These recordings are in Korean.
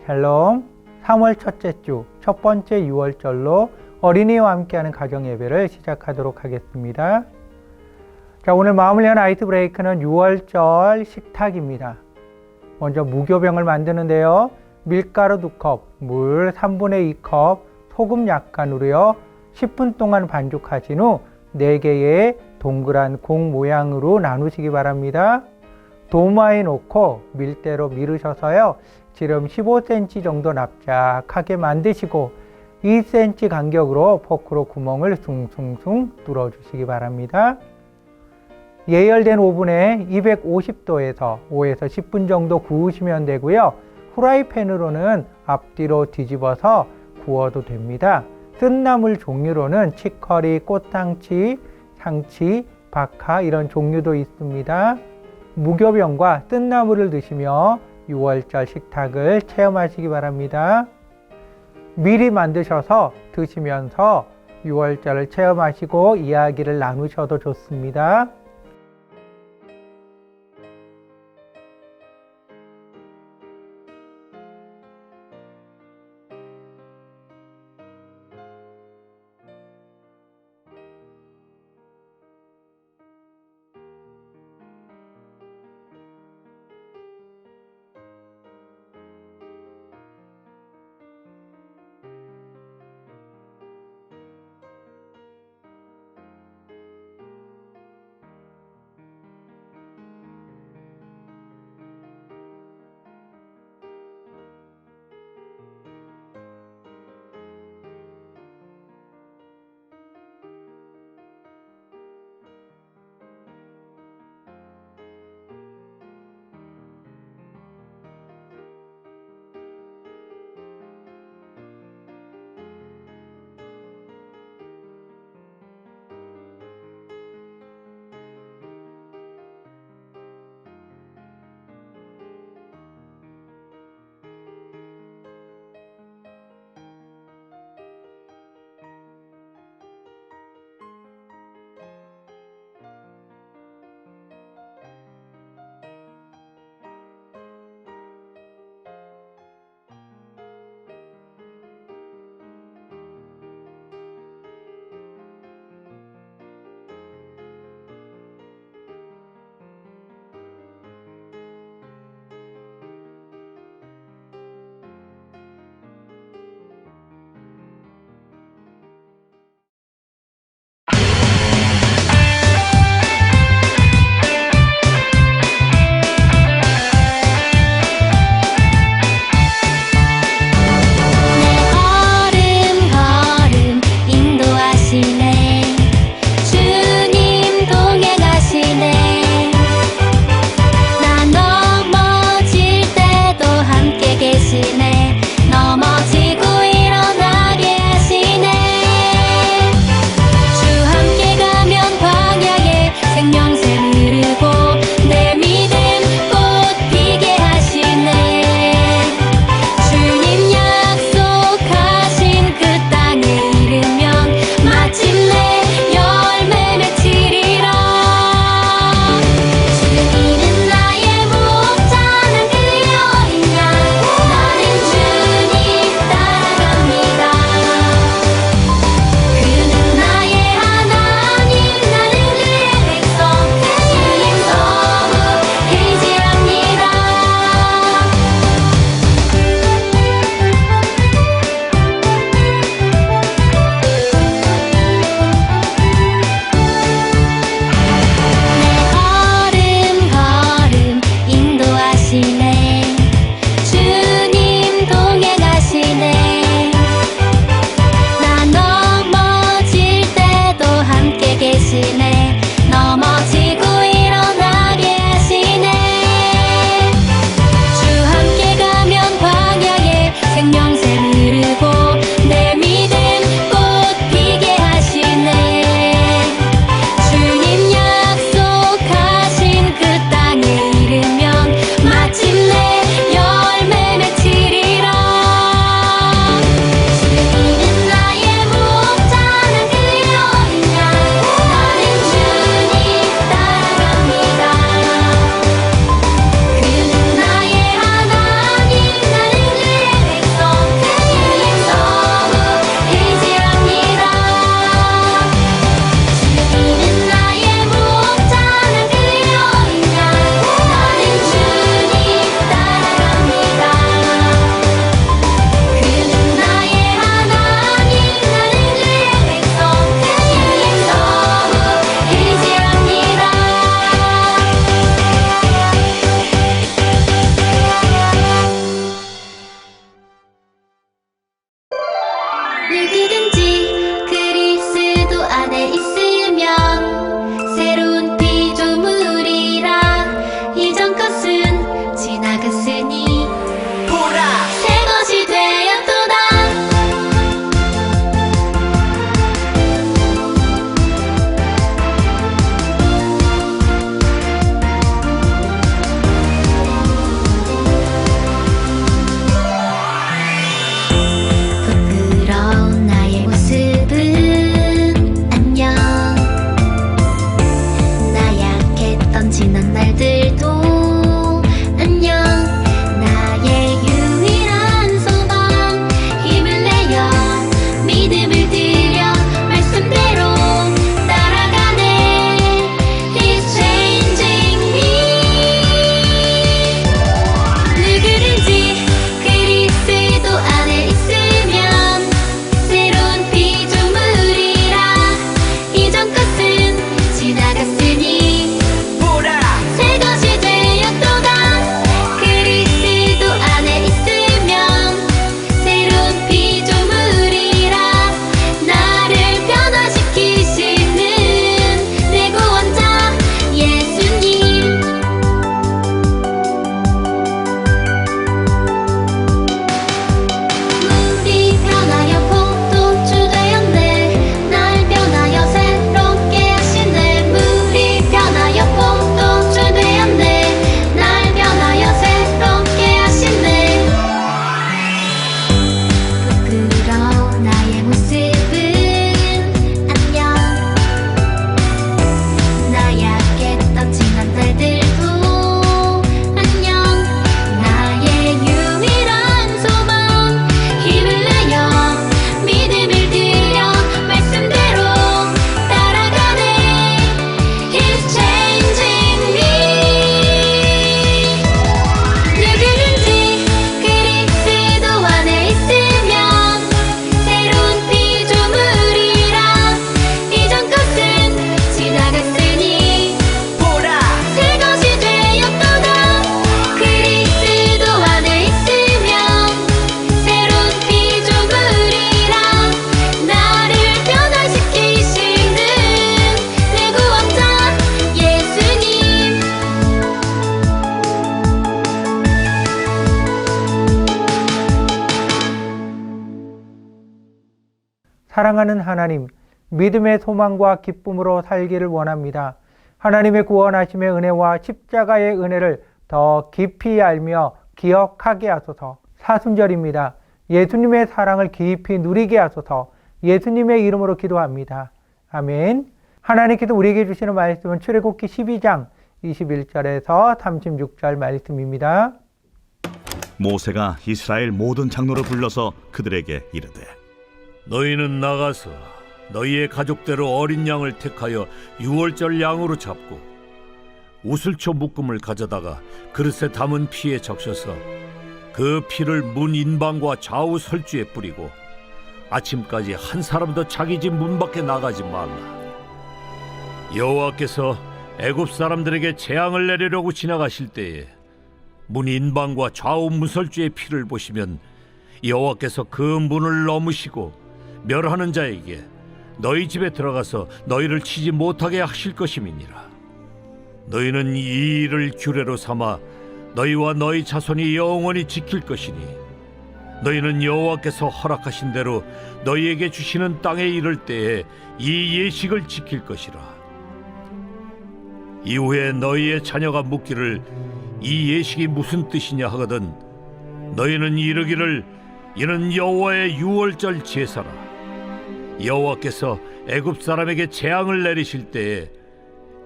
샬롬. 3월 첫째 주 첫 번째 유월절로 어린이와 함께하는 가정 예배를 시작하도록 하겠습니다. 자, 오늘 마음을 연 아이스 브레이크는 유월절 식탁입니다. 먼저 무교병을 만드는데요. 밀가루 2컵, 물 3분의 2컵, 소금 약간으로요. 10분 동안 반죽하신 후 4개의 동그란 공 모양으로 나누시기 바랍니다. 도마에 놓고 밀대로 밀으셔서요. 지름 15cm 정도 납작하게 만드시고 2cm 간격으로 포크로 구멍을 숭숭숭 뚫어주시기 바랍니다. 예열된 오븐에 250도에서 5에서 10분 정도 구우시면 되고요. 후라이팬으로는 앞뒤로 뒤집어서 구워도 됩니다. 쓴나물 종류로는 치커리, 꽃상치, 상치, 박하 이런 종류도 있습니다. 무교병과 쓴나물을 드시며 6월절 식탁을 체험하시기 바랍니다. 미리 만드셔서 드시면서 6월절을 체험하시고 이야기를 나누셔도 좋습니다. 사랑하는 하나님, 믿음의 소망과 기쁨으로 살기를 원합니다. 하나님의 구원하심의 은혜와 십자가의 은혜를 더 깊이 알며 기억하게 하소서. 사순절입니다. 예수님의 사랑을 깊이 누리게 하소서. 예수님의 이름으로 기도합니다. 아멘. 하나님께서 우리에게 주시는 말씀은 출애굽기 12장 21절에서 36절 말씀입니다. 모세가 이스라엘 모든 장로를 불러서 그들에게 이르되 너희는 나가서 너희의 가족대로 어린 양을 택하여 유월절 양으로 잡고 우슬초 묶음을 가져다가 그릇에 담은 피에 적셔서 그 피를 문 인방과 좌우 설주에 뿌리고 아침까지 한 사람도 자기 집 문 밖에 나가지 말라. 여호와께서 애굽 사람들에게 재앙을 내리려고 지나가실 때에 문 인방과 좌우 문설주의 피를 보시면 여호와께서 그 문을 넘으시고 멸하는 자에게 너희 집에 들어가서 너희를 치지 못하게 하실 것임이니라. 너희는 이 일을 규례로 삼아 너희와 너희 자손이 영원히 지킬 것이니 너희는 여호와께서 허락하신 대로 너희에게 주시는 땅에 이를 때에 이 예식을 지킬 것이라. 이후에 너희의 자녀가 묻기를 이 예식이 무슨 뜻이냐 하거든 너희는 이르기를 이는 여호와의 유월절 제사라. 여호와께서 애굽 사람에게 재앙을 내리실 때에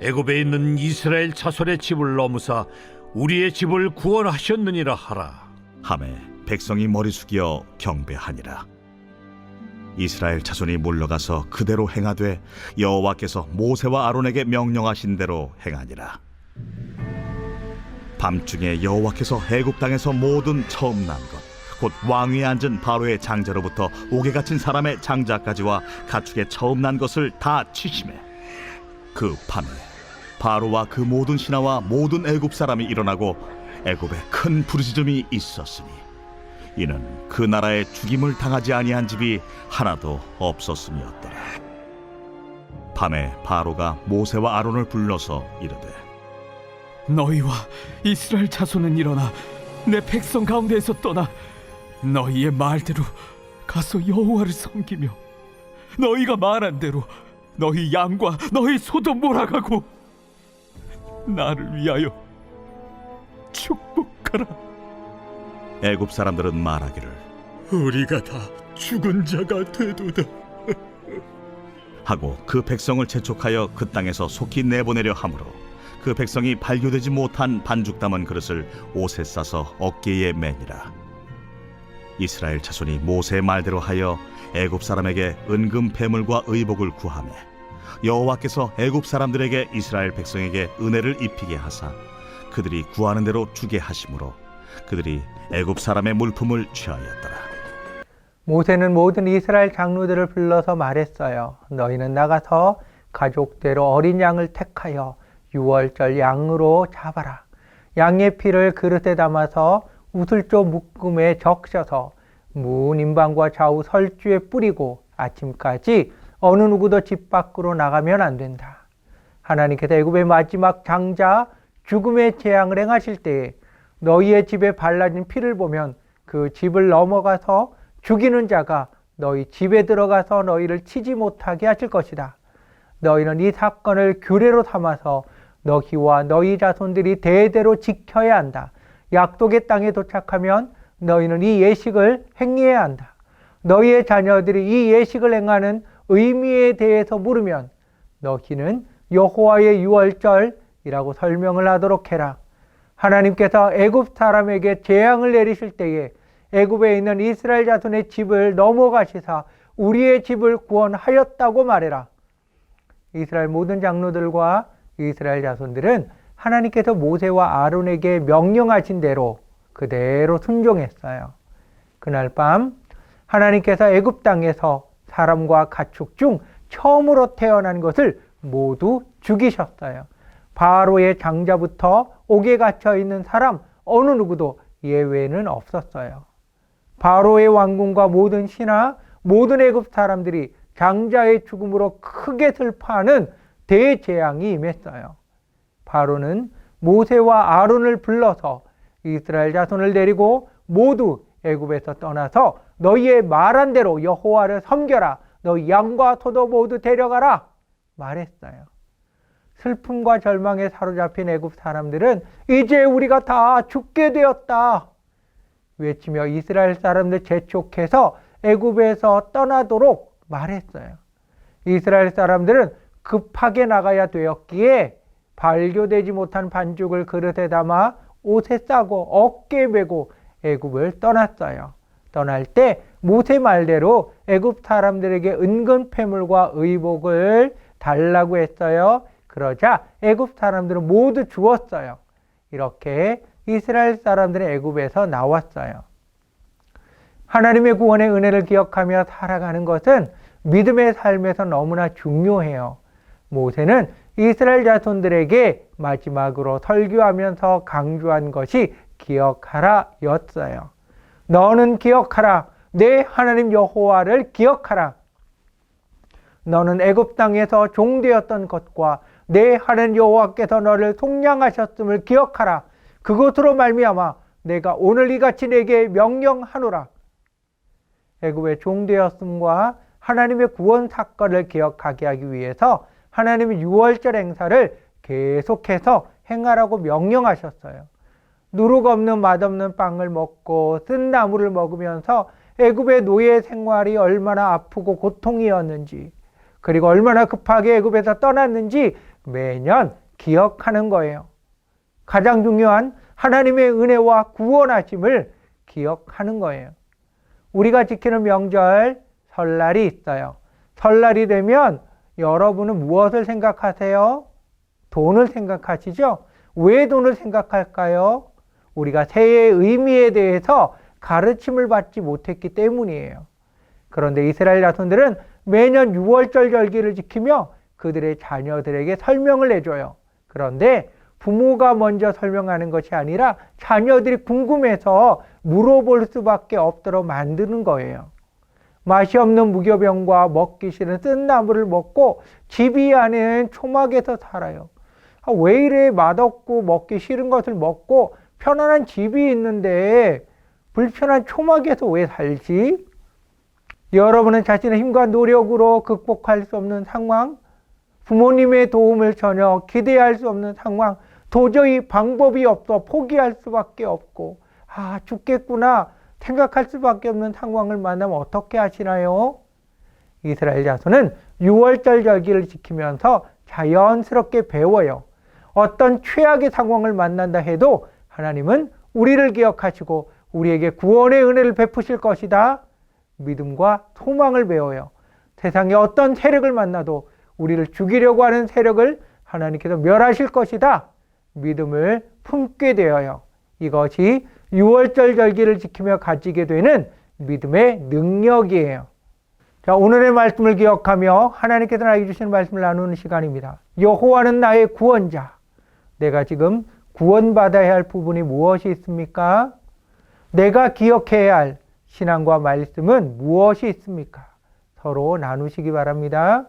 애굽에 있는 이스라엘 자손의 집을 넘으사 우리의 집을 구원하셨느니라 하라. 하매 백성이 머리 숙여 경배하니라. 이스라엘 자손이 물러가서 그대로 행하되 여호와께서 모세와 아론에게 명령하신 대로 행하니라. 밤중에 여호와께서 애굽 땅에서 모든 처음 난 것 곧 왕위에 앉은 바로의 장자로부터 옥에 갇힌 사람의 장자까지와 가축의 처음 난 것을 다 치심해 그 밤에 바로와 그 모든 신하와 모든 애굽 사람이 일어나고 애굽에 큰 부르짖음이 있었으니 이는 그 나라에 죽임을 당하지 아니한 집이 하나도 없었음이었더라. 밤에 바로가 모세와 아론을 불러서 이르되 너희와 이스라엘 자손은 일어나 내 백성 가운데에서 떠나 너희의 말대로 가서 여호와를 섬기며 너희가 말한 대로 너희 양과 너희 소도 몰아가고 나를 위하여 축복하라. 애굽 사람들은 말하기를 우리가 다 죽은 자가 되도다 하고 그 백성을 재촉하여 그 땅에서 속히 내보내려 하므로 그 백성이 발교되지 못한 반죽 담은 그릇을 옷에 싸서 어깨에 매니라. 이스라엘 자손이 모세의 말대로 하여 애굽 사람에게 은금 패물과 의복을 구하매 여호와께서 애굽 사람들에게 이스라엘 백성에게 은혜를 입히게 하사 그들이 구하는 대로 주게 하심으로 그들이 애굽 사람의 물품을 취하였더라. 모세는 모든 이스라엘 장로들을 불러서 말했어요. 너희는 나가서 가족대로 어린 양을 택하여 유월절 양으로 잡아라. 양의 피를 그릇에 담아서 우슬조 묶음에 적셔서 문 인방과 좌우 설주에 뿌리고 아침까지 어느 누구도 집 밖으로 나가면 안 된다. 하나님께서 애굽의 마지막 장자 죽음의 재앙을 행하실 때에 너희의 집에 발라진 피를 보면 그 집을 넘어가서 죽이는 자가 너희 집에 들어가서 너희를 치지 못하게 하실 것이다. 너희는 이 사건을 규례로 삼아서 너희와 너희 자손들이 대대로 지켜야 한다. 약속의 땅에 도착하면 너희는 이 예식을 행해야 한다. 너희의 자녀들이 이 예식을 행하는 의미에 대해서 물으면 너희는 여호와의 유월절이라고 설명을 하도록 해라. 하나님께서 애굽 사람에게 재앙을 내리실 때에 애굽에 있는 이스라엘 자손의 집을 넘어가시사 우리의 집을 구원하였다고 말해라. 이스라엘 모든 장로들과 이스라엘 자손들은 하나님께서 모세와 아론에게 명령하신 대로 그대로 순종했어요. 그날 밤 하나님께서 애굽 땅에서 사람과 가축 중 처음으로 태어난 것을 모두 죽이셨어요. 바로의 장자부터 옥에 갇혀 있는 사람 어느 누구도 예외는 없었어요. 바로의 왕궁과 모든 신하, 모든 애굽 사람들이 장자의 죽음으로 크게 슬퍼하는 대재앙이 임했어요. 바로는 모세와 아론을 불러서 이스라엘 자손을 데리고 모두 애굽에서 떠나서 너희의 말한 대로 여호와를 섬겨라. 너 양과 소도 모두 데려가라 말했어요. 슬픔과 절망에 사로잡힌 애굽 사람들은 이제 우리가 다 죽게 되었다 외치며 이스라엘 사람들 재촉해서 애굽에서 떠나도록 말했어요. 이스라엘 사람들은 급하게 나가야 되었기에 발교되지 못한 반죽을 그릇에 담아 옷에 싸고 어깨에 메고 애굽을 떠났어요. 떠날 때 모세 말대로 애굽 사람들에게 은근 패물과 의복을 달라고 했어요. 그러자 애굽 사람들은 모두 죽었어요. 이렇게 이스라엘 사람들은 애굽에서 나왔어요. 하나님의 구원의 은혜를 기억하며 살아가는 것은 믿음의 삶에서 너무나 중요해요. 모세는 이스라엘 자손들에게 마지막으로 설교하면서 강조한 것이 기억하라 였어요. 너는 기억하라. 내 하나님 여호와를 기억하라. 너는 애굽 땅에서 종되었던 것과 내 하나님 여호와께서 너를 속량하셨음을 기억하라. 그것으로 말미암아 내가 오늘 이같이 내게 명령하노라. 애굽의 종되었음과 하나님의 구원 사건을 기억하게 하기 위해서 하나님의 유월절 행사를 계속해서 행하라고 명령하셨어요. 누룩 없는 맛없는 빵을 먹고 쓴 나물을 먹으면서 애굽의 노예 생활이 얼마나 아프고 고통이었는지, 그리고 얼마나 급하게 애굽에서 떠났는지 매년 기억하는 거예요. 가장 중요한 하나님의 은혜와 구원하심을 기억하는 거예요. 우리가 지키는 명절 설날이 있어요. 설날이 되면 여러분은 무엇을 생각하세요? 돈을 생각하시죠? 왜 돈을 생각할까요? 우리가 새해의 의미에 대해서 가르침을 받지 못했기 때문이에요. 그런데 이스라엘 자손들은 매년 유월절 절기를 지키며 그들의 자녀들에게 설명을 해줘요. 그런데 부모가 먼저 설명하는 것이 아니라 자녀들이 궁금해서 물어볼 수밖에 없도록 만드는 거예요. 맛이 없는 무교병과 먹기 싫은 쓴 나물을 먹고 집이 아닌 초막에서 살아요. 왜 이래 맛없고 먹기 싫은 것을 먹고 편안한 집이 있는데 불편한 초막에서 왜 살지? 여러분은 자신의 힘과 노력으로 극복할 수 없는 상황, 부모님의 도움을 전혀 기대할 수 없는 상황, 도저히 방법이 없어 포기할 수밖에 없고 죽겠구나 생각할 수밖에 없는 상황을 만나면 어떻게 하시나요? 이스라엘 자손은 유월절 절기를 지키면서 자연스럽게 배워요. 어떤 최악의 상황을 만난다 해도 하나님은 우리를 기억하시고 우리에게 구원의 은혜를 베푸실 것이다. 믿음과 소망을 배워요. 세상에 어떤 세력을 만나도 우리를 죽이려고 하는 세력을 하나님께서 멸하실 것이다. 믿음을 품게 되어요. 이것이 유월절 절기를 지키며 가지게 되는 믿음의 능력이에요. 자, 오늘의 말씀을 기억하며 하나님께서 나에게 주시는 말씀을 나누는 시간입니다. 여호와는 나의 구원자. 내가 지금 구원받아야 할 부분이 무엇이 있습니까? 내가 기억해야 할 신앙과 말씀은 무엇이 있습니까? 서로 나누시기 바랍니다.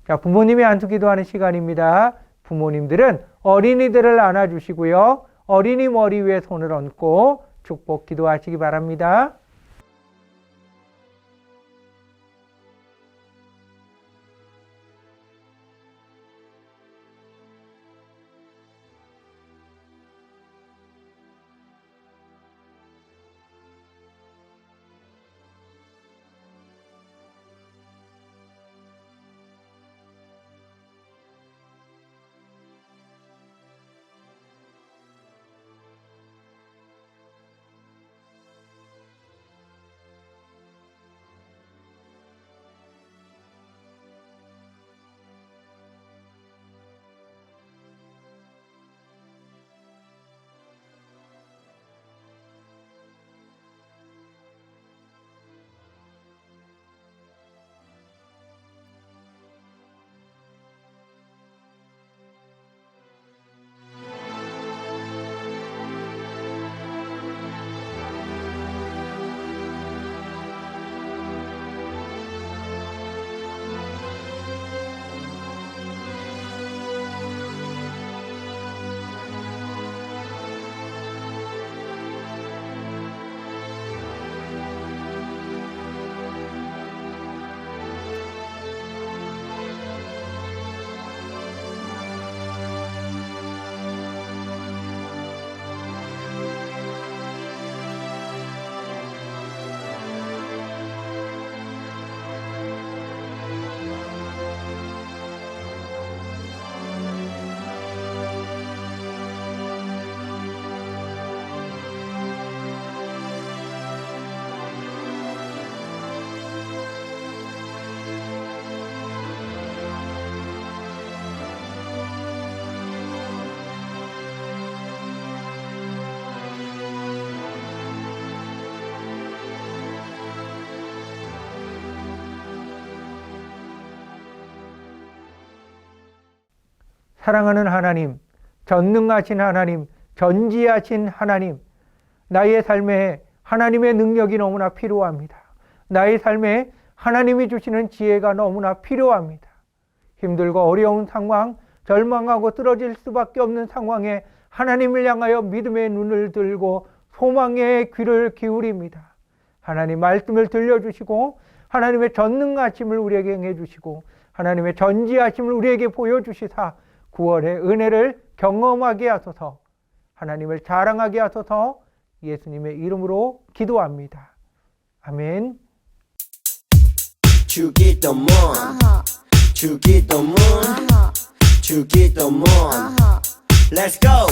자, 부모님이 안수 기도하는 시간입니다. 부모님들은 어린이들을 안아주시고요. 어린이 머리 위에 손을 얹고 축복 기도하시기 바랍니다. 사랑하는 하나님, 전능하신 하나님, 전지하신 하나님, 나의 삶에 하나님의 능력이 너무나 필요합니다. 나의 삶에 하나님이 주시는 지혜가 너무나 필요합니다. 힘들고 어려운 상황, 절망하고 쓰러질 수밖에 없는 상황에 하나님을 향하여 믿음의 눈을 들고 소망의 귀를 기울입니다. 하나님 말씀을 들려주시고 하나님의 전능하심을 우리에게 행해주시고 하나님의 전지하심을 우리에게 보여주시사 구원의 은혜를 경험하게 하소서, 하나님을 자랑하게 하소서, 예수님의 이름으로 기도합니다. 아멘. 주기도문 주기도문 주기도문 Let's go!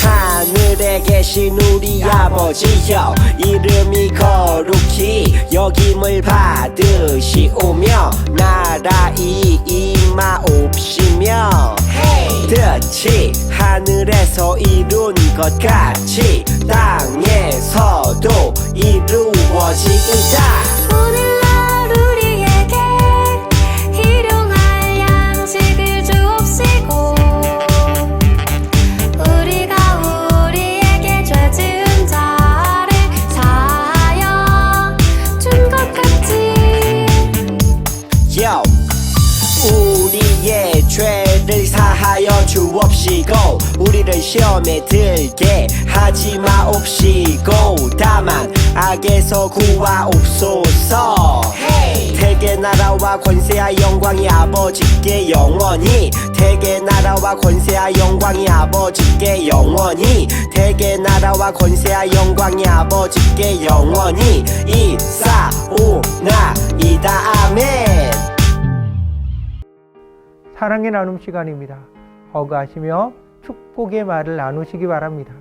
하늘에 계신 우리 아버지여, 이름이 거룩히 여김을 받으시오며 나라의 임하옵시며 뜻이 하늘에서 이룬 것 같이 땅에서도 이루어지이다. 오늘날 우리에게 일용할 양식을 주옵시고 우리가 우리에게 죄 지은 자를 사하여 준 것 같이 우리의 죄를 사하여 주옵시고 우리를 시험에 들게 하지 마옵시고 다만 악에서 구하옵소서. 태계 나라와 권세와 영광이 아버지께 영원히, 태계 나라와 권세와 영광이 아버지께 영원히, 태계 나라와 권세와 영광이 아버지께 영원히 이사오나이다. 아멘. 사랑의 나눔 시간입니다. 허가하시며 축복의 말을 나누시기 바랍니다.